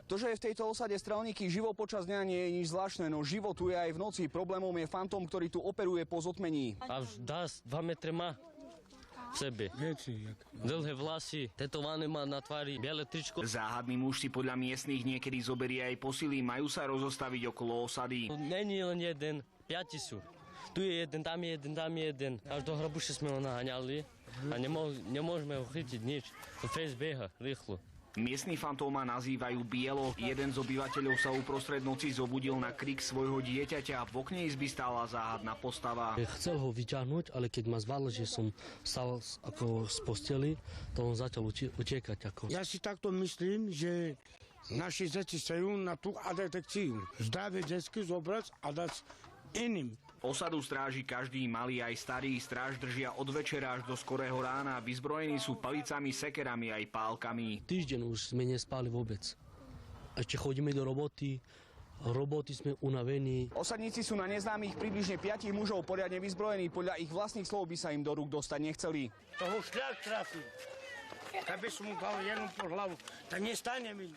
To, že je v tejto osade Strelníky živo počas dňa, nie je nič zvláštne, no život tu je aj v noci. Problémom je fantom, ktorý tu operuje po zotmení. Až 2 metre má v sebe. Dlhé vlasy, tetované má na tvári biele tričko. Záhadný muž si podľa miestnych niekedy zoberie aj posily, majú sa rozostaviť okolo osady. Není len jeden, 5 sú. Tu je jeden, tam je jeden, tam je jeden. Až do hrabuše sme ho naháňali a nemôžeme ho chytiť nič. To face beha rýchlo. Miestni fantóma nazývajú Bielo. Jeden z obyvateľov sa uprostred noci zobudil na krik svojho dieťaťa. V okne izby stála záhadná postava. Chcel ho vyťahnuť, ale keď ma zval, že som stal ako z posteli, to on začal utekať. Ja si takto myslím, že naši deti sajú na tú detekciu. Zdravé detsky zobrať a dať iným. Osadu stráži každý, malý aj starý. Stráž držia od večera až do skorého rána. Vyzbrojení sú palicami, sekerami aj pálkami. Týždeň už sme nespali vôbec. Ešte chodíme do roboty sme unavení. Osadníci sú na neznámych približne 5 mužov poriadne vyzbrojení. Podľa ich vlastných slov by sa im do rúk dostať nechceli. Toho šľak trafil. Keby som mu dal jednu po hlavu, tak nestane mi.